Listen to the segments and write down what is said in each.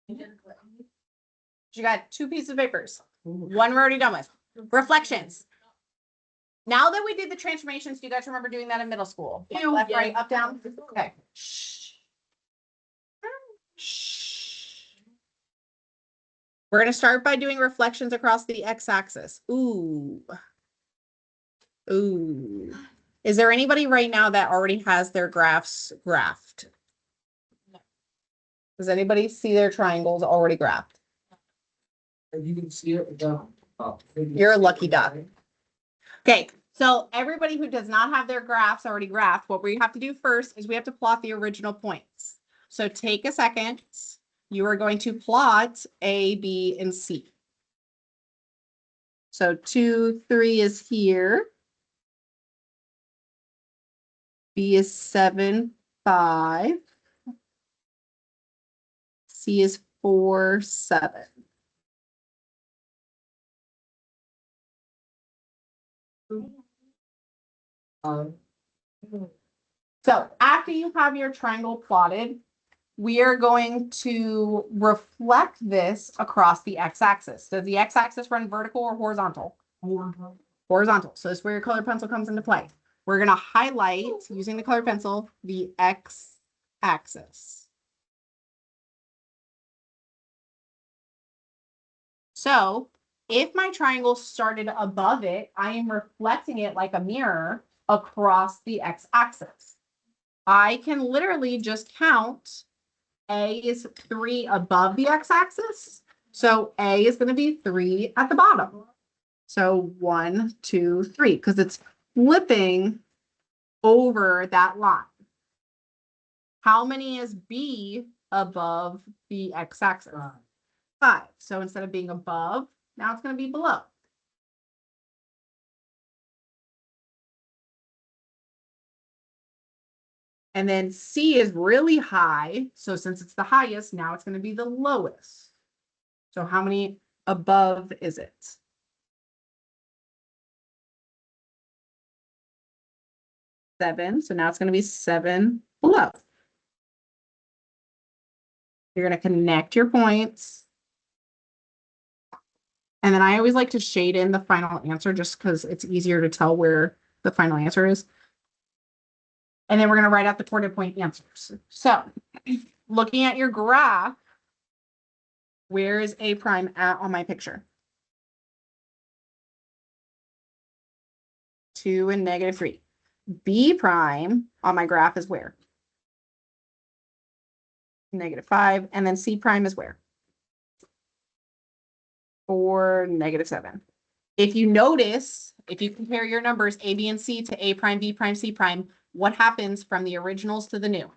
You got 2 pieces of papers. One we're already done with. Reflections. Now that we did the transformations, do you guys remember doing that in middle school? Left, right, up, down? Okay. Shh. Shh. We're going to start by doing reflections across the x-axis. Ooh. Ooh. Is there anybody right now that already has their graphs graphed? Does anybody see their triangles already graphed? You can see it. You're a lucky duck. Okay, so everybody who does not have their graphs already graphed, what we have to do first is we have to plot the original points. So take a second. You are going to plot A, B, and C. So 2, 3 is here. B is 7, 5. C is 4, 7. So after you have your triangle plotted, we are going to reflect this across the x-axis. Does the x-axis run vertical or horizontal? Horizontal. So this is where your colored pencil comes into play. We're going to highlight, using the colored pencil, the x-axis. So if my triangle started above it, I am reflecting it like a mirror across the x-axis. I can literally just count. A is 3 above the x-axis. So A is going to be 3 at the bottom. So 1, 2, 3, because it's flipping over that line. How many is B above the x-axis? 5. So instead of being above, now it's going to be below. And then C is really high. So since it's the highest, now it's going to be the lowest. So how many above is it? 7. So now it's going to be 7 below. You're going to connect your points. And then I always like to shade in the final answer just because it's easier to tell where the final answer is. And then we're going to write out the quarter point answers. So looking at your graph, where is A prime at on my picture? 2 and -3. B prime on my graph is where? -5. And then C prime is where? 4, -7. If you notice, if you compare your numbers A, B, and C to A prime, B prime, C prime, what happens from the originals to the new?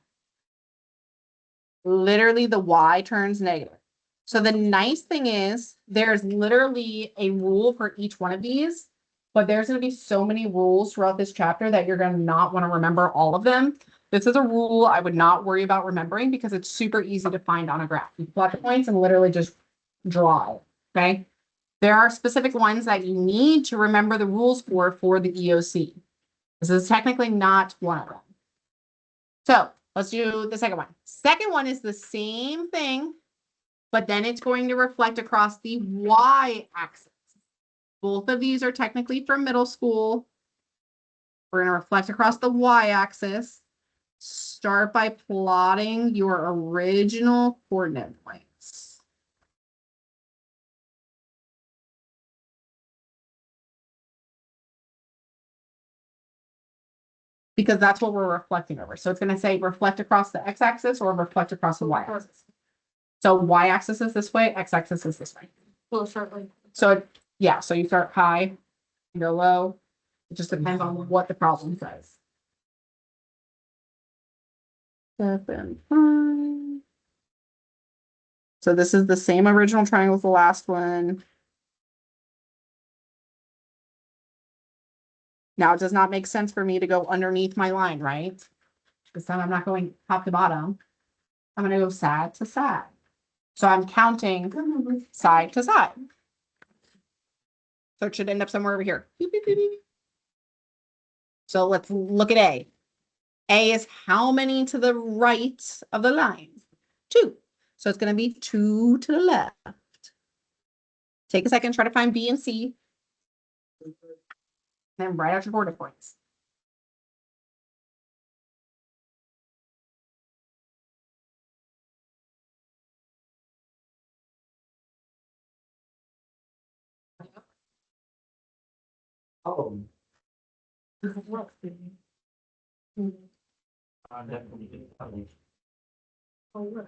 Literally the Y turns negative. So the nice thing is there's literally a rule for each one of these, but there's going to be so many rules throughout this chapter that you're going to not want to remember all of them. This is a rule I would not worry about remembering because it's super easy to find on a graph. You plot the points and literally just draw it, okay? There are specific ones that you need to remember the rules for the EOC. This is technically not one of them. So let's do the second one. Second one is the same thing, but then it's going to reflect across the y-axis. Both of these are technically from middle school. We're going to reflect across the y-axis. Start by plotting your original coordinate points. Because that's what we're reflecting over. So it's going to say reflect across the x-axis or reflect across the y-axis. So y-axis is this way, x-axis is this way. Well, certainly. So yeah, so you start high, you go low. It just depends on what the problem says. 7, 5. So this is the same original triangle as the last one. Now it does not make sense for me to go underneath my line, right? This time I'm not going top to bottom. I'm going to go side to side. So I'm counting side to side. So it should end up somewhere over here. Beep, beep, beep, beep. So let's look at A. A is how many to the right of the line? 2. So it's going to be 2 to the left. Take a second, try to find B and C. Then write out your border points. Oh.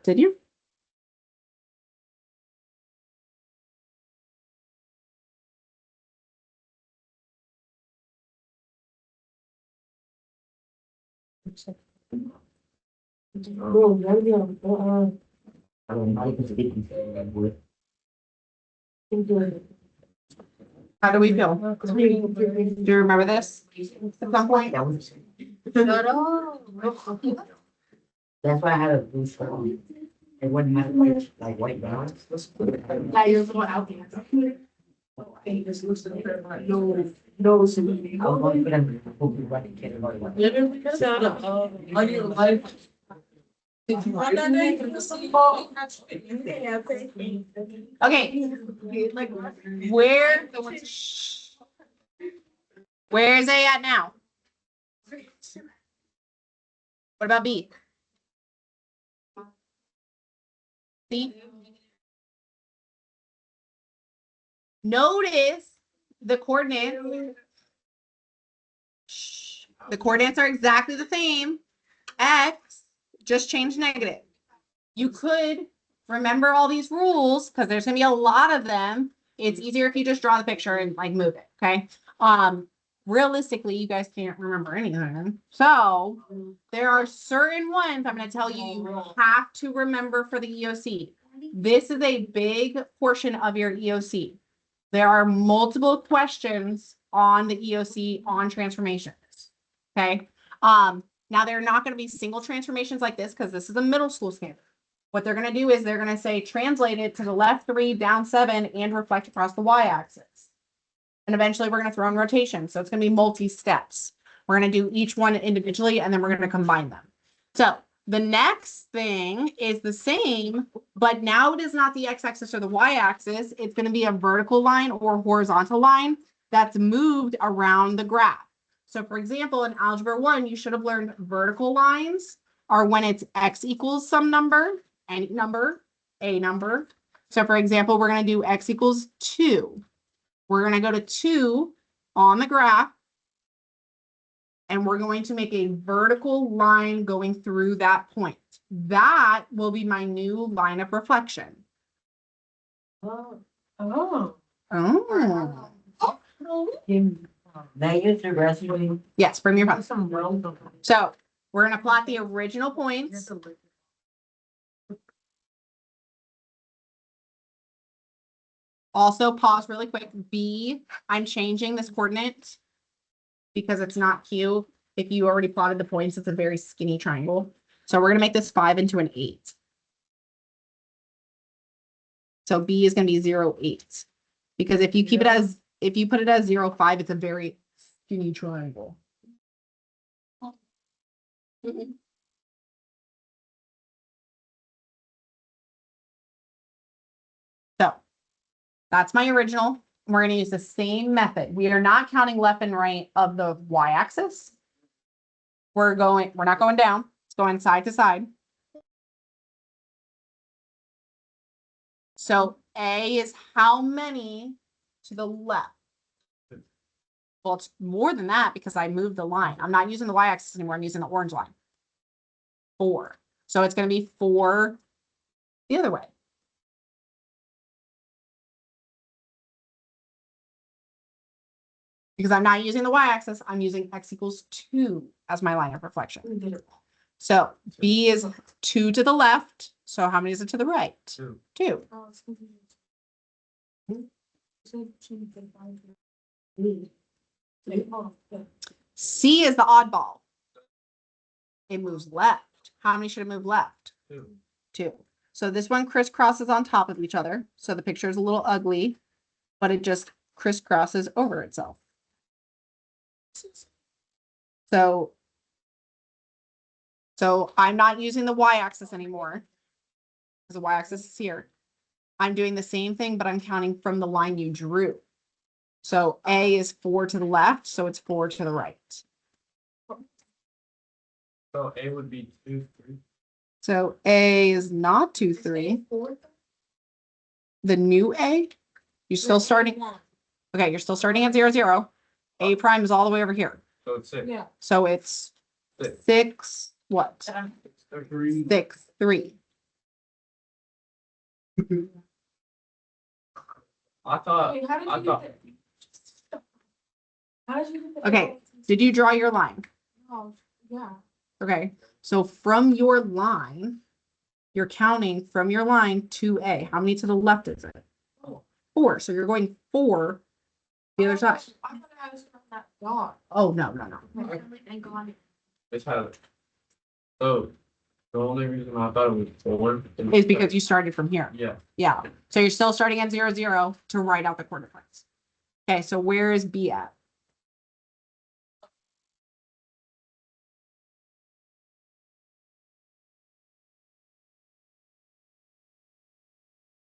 Did you? How do we feel? Do you remember this at some point? That's why I had a blue shirt on. It wouldn't have like white balance. Yeah, you're going out there. I was going to put him running kid about Okay. Where is A at now? What about B? C? Notice the coordinates. The coordinates are exactly the same. X just changed negative. You could remember all these rules because there's gonna be a lot of them. It's easier if you just draw the picture and like move it. Okay. Realistically, you guys can't remember any of them. So there are certain ones I'm going to tell you you have to remember for the EOC. This is a big portion of your EOC. There are multiple questions on the EOC on transformations. Okay. Now they're not going to be single transformations like this because this is a middle school standard. What they're going to do is they're going to say translate it to the left 3, down 7, and reflect across the y-axis. And eventually we're going to throw in rotation. So it's going to be multi-steps. We're going to do each one individually, and then we're going to combine them. So the next thing is the same, but now it is not the x-axis or the y-axis. It's going to be a vertical line or horizontal line that's moved around the graph. So for example, in Algebra 1, you should have learned vertical lines are when it's x equals some number, any number, a number. So for example, we're going to do x equals 2. We're going to go to 2 on the graph, and we're going to make a vertical line going through that point. That will be my new line of reflection. Oh. Oh. May I use the restroom? Yes, bring your phone. So we're going to plot the original points. Also pause really quick. B, I'm changing this coordinate because it's not Q. If you already plotted the points, it's a very skinny triangle. So we're going to make this 5 into an 8. So B is going to be 0, 8. Because if you keep it as, if you put it as 0, 5, it's a very skinny triangle. So that's my original. We're going to use the same method. We are not counting left and right of the y-axis. We're not going down. It's going side to side. So A is how many to the left? Well, it's more than that because I moved the line. I'm not using the y-axis anymore. I'm using the orange line. 4. So it's going to be 4 the other way. Because I'm not using the y-axis, I'm using x equals 2 as my line of reflection. So B is 2 to the left. So how many is it to the right? 2. C is the oddball. It moves left. How many should it move left? 2. So this one crisscrosses on top of each other. So the picture is a little ugly, but it just crisscrosses over itself. So I'm not using the y-axis anymore. because the y-axis is here. I'm doing the same thing, but I'm counting from the line you drew. So A is 4 to the left, so it's 4 to the right. So A would be 2, 3. So A is not 2, 3. The new A, you're still starting. Okay, you're still starting at 0, 0. A prime is all the way over here. So it's 6. Yeah. So it's Six. 6, what? 3. 6, 3. I thought, Wait, how did I you thought, get the? How did you get the? Okay. Did you draw your line? Oh, yeah. Okay, so from your line, you're counting from your line to A. How many to the left is it? Oh. 4. So you're going 4 the other side. I thought I was from that dog. Oh, no, no, no. it's had. So the only reason I thought it was 4 Is because you started from here. Yeah. Yeah. So you're still starting at 0, 0 to write out the coordinates. Okay, so where is B at?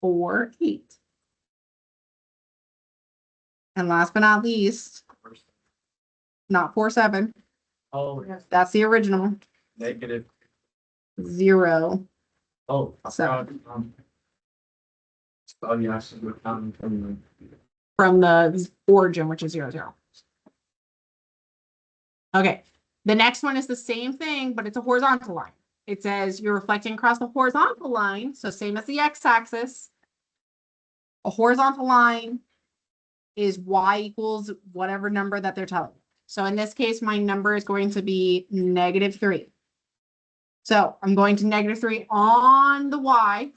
Four, 8. And last but not least, not 4, 7. Oh, That's the original. negative. 0. Oh, I So- forgot, oh, yeah, so we're counting from From the origin, which is 0, 0. Okay, the next one is the same thing, but it's a horizontal line. It says you're reflecting across the horizontal line, so same as the x-axis. A horizontal line is y equals whatever number that they're telling you. So in this case, my number is going to be -3. So I'm going to -3 on the y,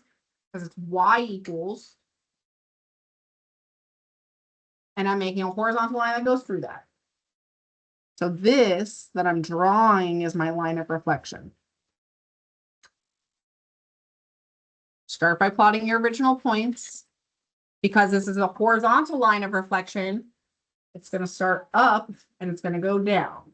because it's y equals. And I'm making a horizontal line that goes through that. So this that I'm drawing is my line of reflection. Start by plotting your original points. Because this is a horizontal line of reflection, it's going to start up and it's going to go down.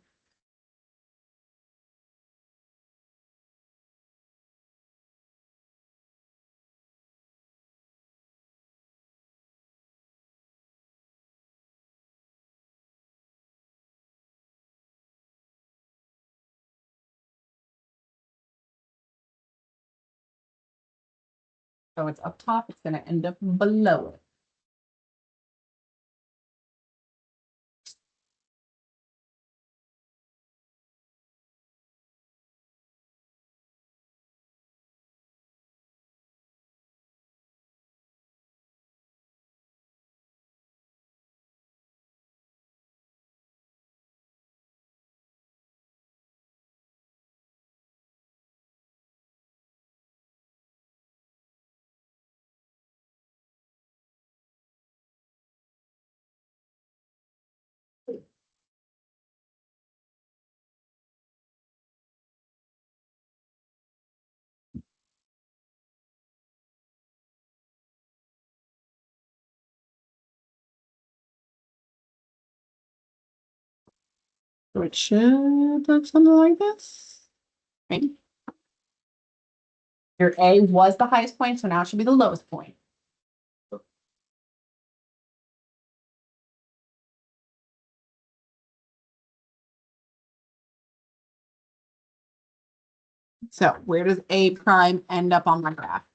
So it's up top, it's going to end up below it. So it should look something like this. Right? Your A was the highest point, so now it should be the lowest point. So where does A prime end up on my graph?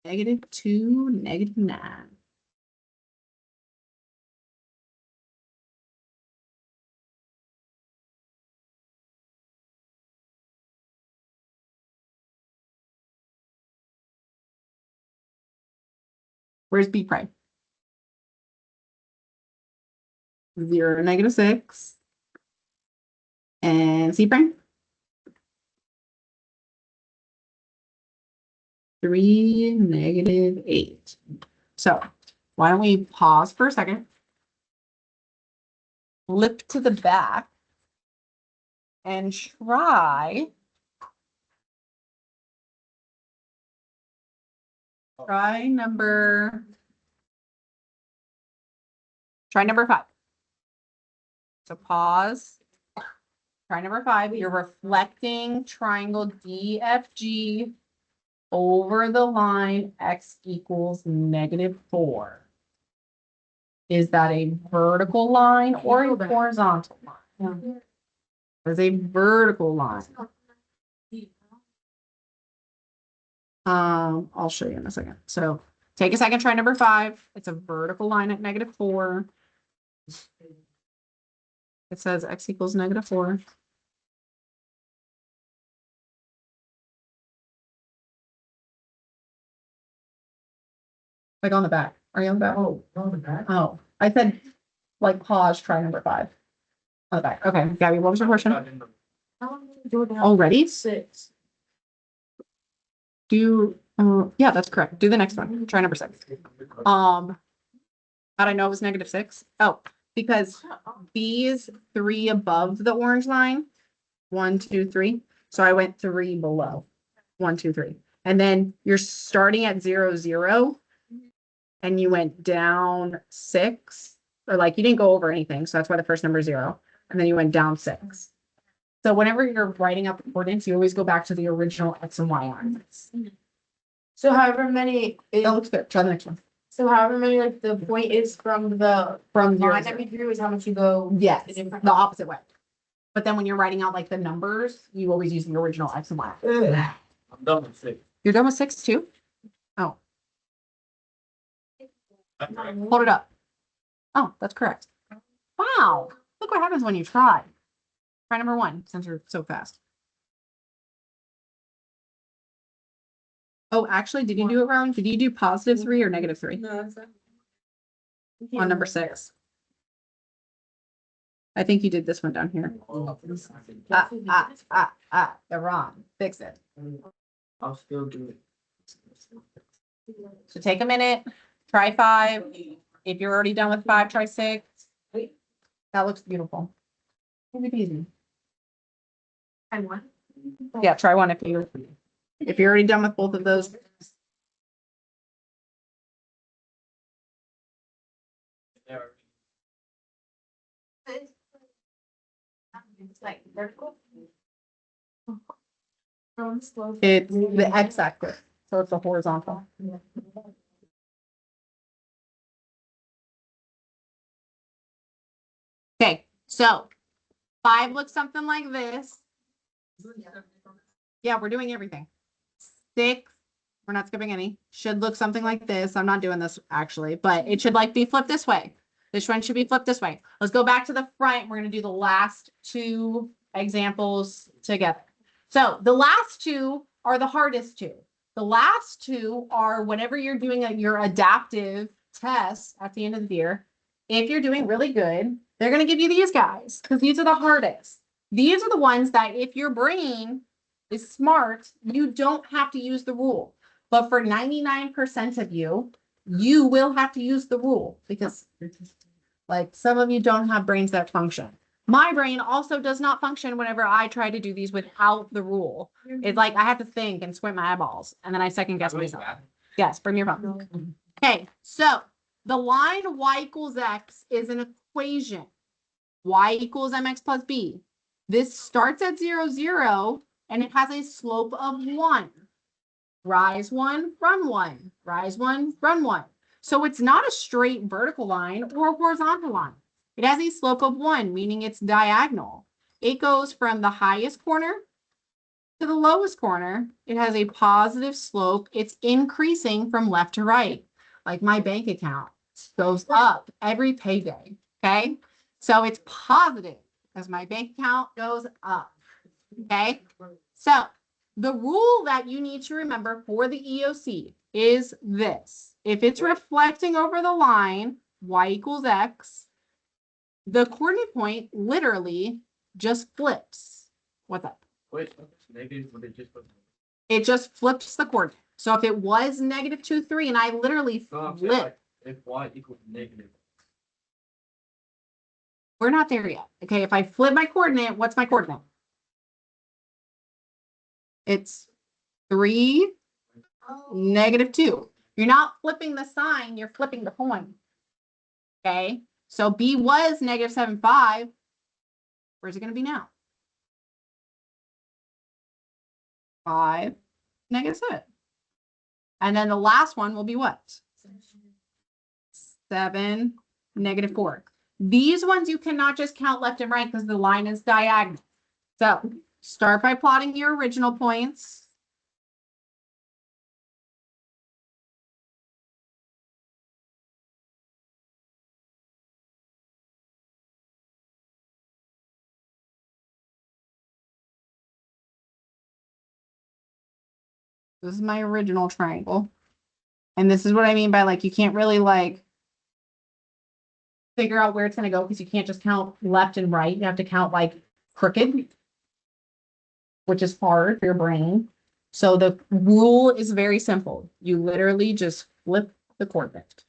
-2, -9. Where's B prime? 0, -6. And C prime? 3, -8. So why don't we pause for a second? Flip to the back. And try number 5. So pause Try number 5, you're reflecting triangle DFG over the line x equals -4. Is that a vertical line or a horizontal line? It's a vertical line. I'll show you in a second. So take a second, try number 5. It's a vertical line at -4. It says x equals -4. Like on the back. Are you on the back? Oh, on the back? Oh, I said like pause, try number 5. On the back. Okay, Gabby, what was your question? Already? 6. Do, yeah, that's correct. Do the next one. Try number 6. How'd I know it was -6? Oh, because these 3 above the orange line, 1, 2, 3. So I went 3 below. 1, 2, 3. And then you're starting at 0, 0. And you went down 6, or like you didn't go over anything. So that's why the first number is 0. And then you went down 6. So whenever you're writing out the coordinates, you always go back to the original X and Y lines. So however many, That looks good. Try the next one. so however many, like the point is from the From line zero, that we drew is how much you go. yes, the different- the opposite way. But then when you're writing out like the numbers, you always use the original X and Y. Ugh. I'm done with 6. You're done with 6 too? Oh, hold it up. Oh, that's correct. Wow. Look what happens when you try. Try number 1, since you're so fast. Oh, actually, did you do it wrong? Did you do +3 or -3 No, that's not. on number 6? I think you did this one down here. They're wrong. Fix it. I'll still do it. So take a minute, try 5. If you're already done with 5, try 6. That looks beautiful. Easy peasy. And one. Yeah, try 1 if you're already done with both of those. It's like vertical. It's the x-axis, so it's a horizontal. Okay, so 5 looks something like this. Yeah, we're doing everything. 6, we're not skipping any, should look something like this. I'm not doing this actually, but it should like be flipped this way. This one should be flipped this way. Let's go back to the front. We're going to do the last 2 examples together. So the last 2 are the hardest 2. The last 2 are whenever you're doing your adaptive test at the end of the year. If you're doing really good, they're going to give you these guys because these are the hardest. These are the ones that if your brain is smart, you don't have to use the rule. But for 99% of you, you will have to use the rule because like some of you don't have brains that function. My brain also does not function whenever I try to do these without the rule. It's like I have to think and squint my eyeballs and then I second guess myself. Yes, bring your phone. Okay, so the line y equals x is an equation. Y equals mx plus b. This starts at 0, 0, and it has a slope of 1. Rise 1, run 1. Rise 1, run 1. So it's not a straight vertical line or a horizontal line. It has a slope of 1, meaning it's diagonal. It goes from the highest corner to the lowest corner. It has a positive slope. It's increasing from left to right, like my bank account goes up every payday. Okay, so it's positive as my bank account goes up. Okay, so the rule that you need to remember for the EOC is this. If it's reflecting over the line, y equals x, the coordinate point literally just flips. What's up? Wait, maybe would it just put? It just flips the coordinate. So if it was -2, 3, and I literally No, I'm saying flip, like, if y equals negative. we're not there yet. Okay, if I flip my coordinate, what's my coordinate? It's 3, -2. You're not flipping the sign, you're flipping the coin. Okay, so B was -7, 5. Where's it going to be now? 5, -7. And then the last one will be what? 7, -4. These ones you cannot just count left and right because the line is diagonal. So start by plotting your original points. This is my original triangle. And this is what I mean by like, you can't really like figure out where it's going to go because you can't just count left and right. You have to count like crooked, which is hard for your brain. So the rule is very simple. You literally just flip the coordinate.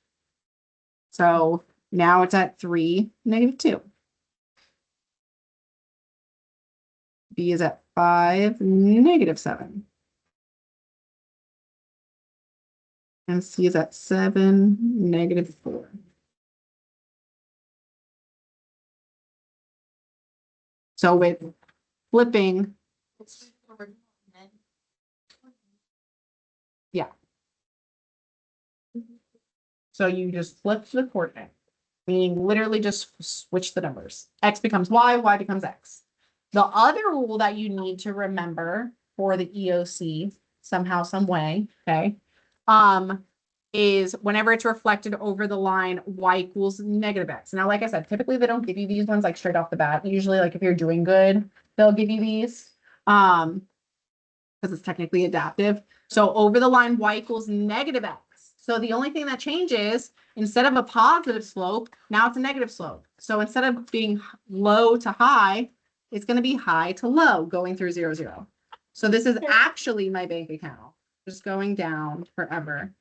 So now it's at 3, -2. B is at 5, -7. And C is at 7, -4. So with flipping, so you just flip the coordinate, meaning literally just switch the numbers. X becomes Y, Y becomes X. The other rule that you need to remember for the EOC somehow, some way, okay, is whenever it's reflected over the line, Y equals -X. Now, like I said, typically they don't give you these ones like straight off the bat. Usually, like if you're doing good, they'll give you these, because it's technically adaptive. So over the line, Y equals -X. So the only thing that changes, instead of a positive slope, now it's a negative slope. So instead of being low to high, it's going to be high to low going through 0, 0. So this is actually my bank account, just going down forever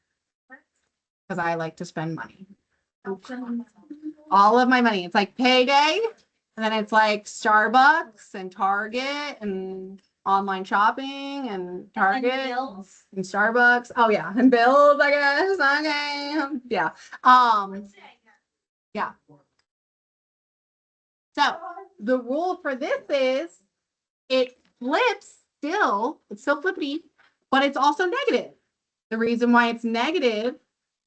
because I like to spend money. All of my money. It's like payday, and then it's like Starbucks and Target and online shopping and Target and Starbucks. Oh yeah, and bills, I guess. Okay. Yeah. Yeah. So the rule for this is it flips still, it's still flippy, but it's also negative. The reason why it's negative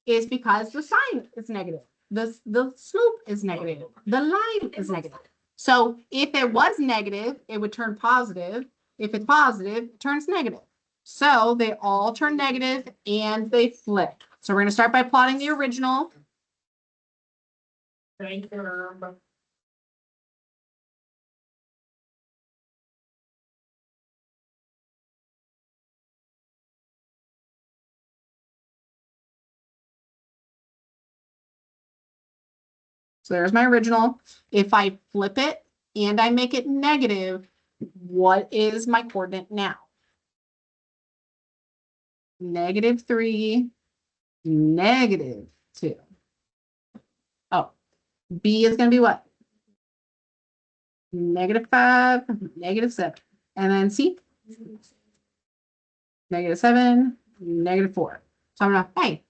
is because the sign is negative. The slope is negative. The line is negative. So if it was negative, it would turn positive. If it's positive, it turns negative. So they all turn negative and they flip. So we're going to start by plotting the original. So there's my original. If I flip it and I make it negative, what is my coordinate now? -3, -2. Oh, B is going to be what? -5, -7. And then C? -7, -4. So I'm going to, hey,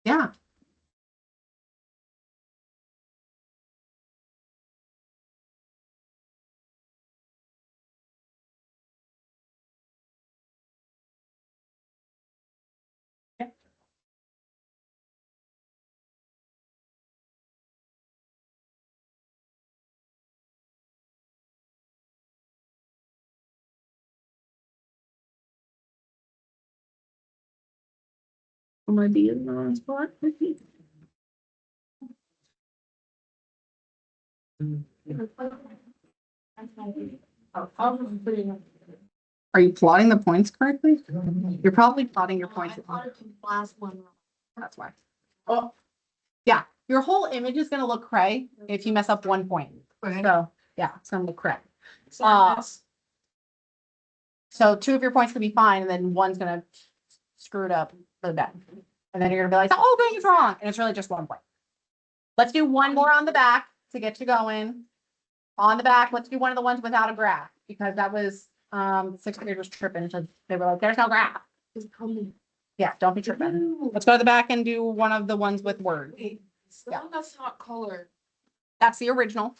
yeah. Am I being in the wrong spot? Are you plotting the points correctly? You're probably plotting your points. Last one. That's why. Oh, yeah. Your whole image is going to look cray if you mess up one point. So, yeah, it's going to look cray. So 2 of your points could be fine, and then one's going to screw it up really bad. And then you're going to be like, the whole thing is wrong. And it's really just 1 point. Let's do one more on the back to get you going. On the back, let's do one of the ones without a graph, because that was, 6th grade was tripping. So they were like, there's no graph. Yeah, don't be tripping. Let's go to the back and do one of the ones with words. Yeah. That's not color. That's the original.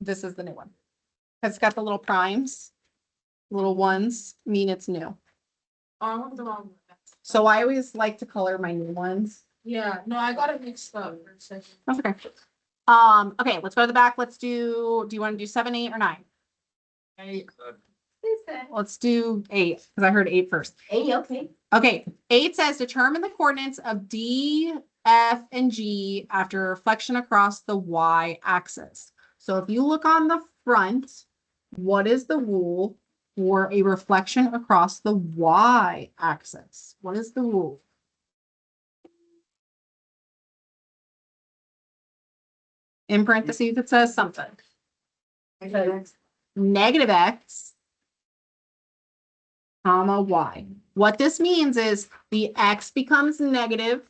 This is the new one. It's got the little primes. Little ones mean it's new. I want the wrong one. So I always like to color my new ones. Yeah, no, I got it mixed up for a second. That's okay. Okay, let's go to the back. Let's do you want to do 7, 8, or 9? Let's do 8, because I heard 8 first. Hey, okay. Okay, 8 says determine the coordinates of D, F, and G after reflection across the Y axis. So if you look on the front, what is the rule for a reflection across the Y axis? What is the rule? In parentheses, it says something. Negative X, comma, Y. What this means is the X becomes negative,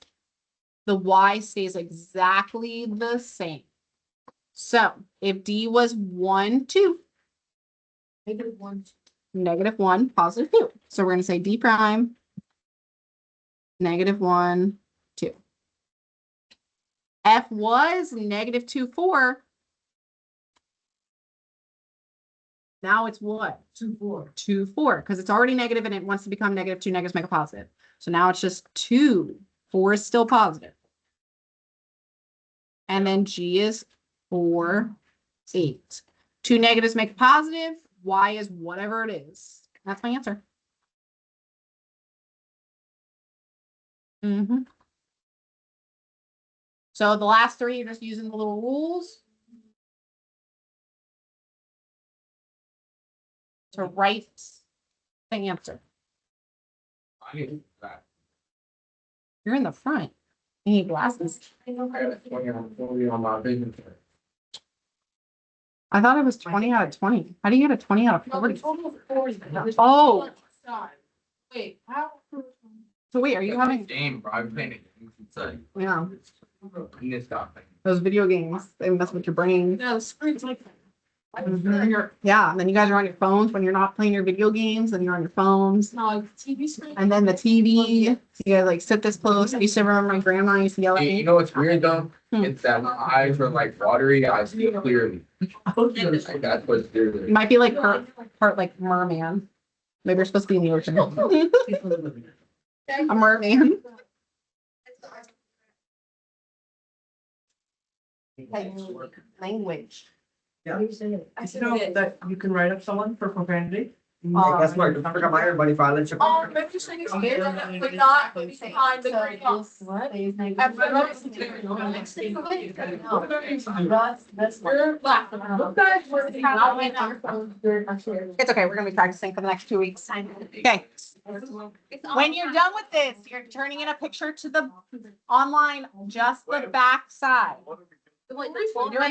the Y stays exactly the same. So if D was 1, 2, negative 1, positive 2. So we're going to say D prime, negative 1, 2. F was negative 2, 4. Now it's what? 2, 4. 2, 4, because it's already negative and it wants to become negative. 2 negatives make a positive. So now it's just 2. 4 is still positive. And then G is 4, 8. 2 negatives make a positive. Y is whatever it is. That's my answer. So the last 3, you're just using the little rules to write the answer. I need that. You're in the front. You need glasses. I got 20 on my vision. I thought it was 20 out of 20. How do you get a 20 out of No, the 40? total is 40. There's Oh. 1 side. Wait, how? So wait, are you having? Game, bro. I'm playing it. It's like, Yeah, in this stuff. those video games, they mess with your brain. No, the screen's like. Yeah, and then you guys are on your phones when you're not playing your video games, and you're on your phones. No, like TV screen. And then the TV, you guys like sit this close. I used to remember my grandma used to yell at Hey, you me. know what's weird though? Hmm. It's that my eyes are like watery. I see clearly. Like, that's what's You weird. might be like part like merman. Maybe you're supposed to be in the ocean. A merman. Language. Yeah. I said You know it. that you can write up someone for profanity? That's smart. Don't forget my everybody file it. Maybe you should expand on that, but not behind the green box. You're laughing. It's okay. We're gonna be practicing for the next 2 weeks. Okay. When you're done with this, you're turning in a picture to the online, just the back side. You're doing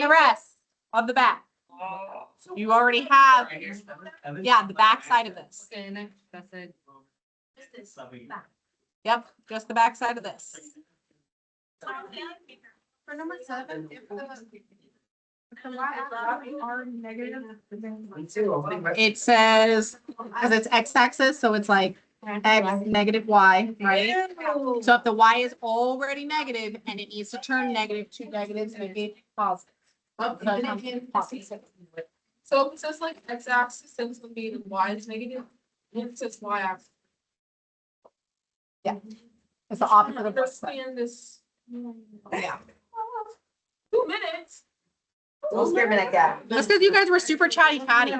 the rest of the back. You already have, yeah, the back side of this. Yep, just the back side of this. For number 7, if the y-axis are negative. Me too. It says, because it's x-axis, so it's like x negative y, right? So if the y is already negative and it needs to turn negative, 2 negatives make it positive. So if it says like x-axis, then it's gonna be the y is negative. If it says y-axis. It's the opposite of this. Understand this. Yeah. 2 minutes. Don't scare me like that. That's because you guys were super chatty catty.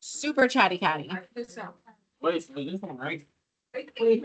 Super chatty catty. This out. Wait, so this one, right? Wait.